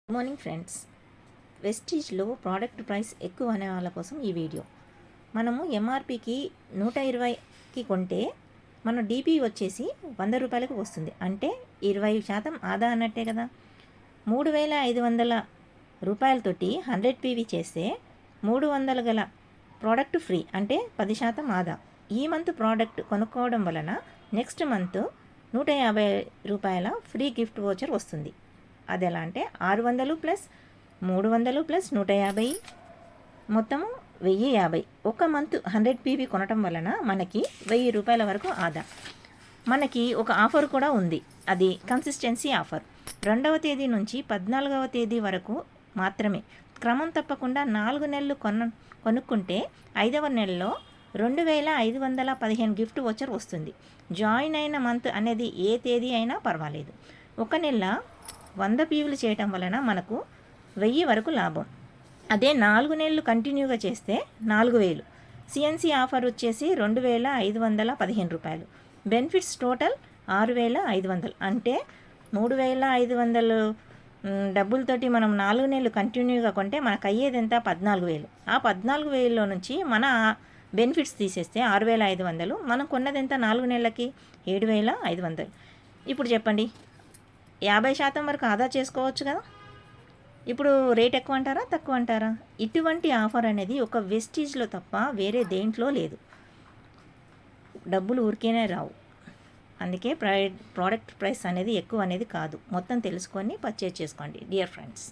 Good morning friends. వెస్టీజ్లో product price ఎక్కువ అనే వాళ్ళ కోసం ఈ వీడియో. మనము ఎంఆర్పికి 120కి కొంటే మన డిపి వచ్చేసి 100 రూపాయలకు వస్తుంది. అంటే 20% ఆదా అన్నట్టే కదా. 3500 రూపాయలతోటి 100 పీవీ చేస్తే 300 గల ప్రోడక్ట్ ఫ్రీ, అంటే 10% ఆదా. ఈ మంత్ ప్రోడక్ట్ కొనుక్కోవడం వలన నెక్స్ట్ మంత్ 150 రూపాయల ఫ్రీ గిఫ్ట్ వోచర్ వస్తుంది. అది ఎలా అంటే 600 ప్లస్ 300 ప్లస్ 150, మొత్తము 1050. ఒక మంత్ 100 పీవీ కొనటం వలన మనకి 1000 రూపాయల వరకు ఆదా. మనకి ఒక ఆఫర్ కూడా ఉంది, అది కన్సిస్టెన్సీ ఆఫర్. 2వ తేదీ నుంచి 14వ తేదీ వరకు మాత్రమే. క్రమం తప్పకుండా 4 నెలలు కొనుక్కుంటే 5వ నెలలో 2515 గిఫ్ట్ వోచర్ వస్తుంది. జాయిన్ అయిన మంత్ అనేది ఏ తేదీ అయినా పర్వాలేదు. ఒక నెల 100 పీవీలు చేయటం వలన మనకు 1000 వరకు లాభం. అదే 4 నెలలు కంటిన్యూగా చేస్తే 4000. సిఎన్సి ఆఫర్ వచ్చేసి 2515 రూపాయలు. Benefits total 6500. అంటే 3500 డబ్బులతోటి మనం 4 నెలలు కంటిన్యూగా కొంటే మనకు అయ్యేది ఎంత? 14000. ఆ 14000లో నుంచి మన బెనిఫిట్స్ తీసేస్తే 6500. మనం కొన్నది ఎంత 4 నెలలకి? 7500. ఇప్పుడు చెప్పండి, 50% వరకు ఆదా చేసుకోవచ్చు కదా. ఇప్పుడు రేట్ ఎక్కువ అంటారా, తక్కువ అంటారా? ఇటువంటి ఆఫర్ అనేది ఒక వెస్టీజ్లో తప్ప వేరే దేంట్లో లేదు. డబ్బులు ఊరికేనే రావు. అందుకే ప్రోడక్ట్ ప్రైస్ అనేది ఎక్కువ అనేది కాదు. మొత్తం తెలుసుకొని పర్చేజ్ చేసుకోండి డియర్ ఫ్రెండ్స్.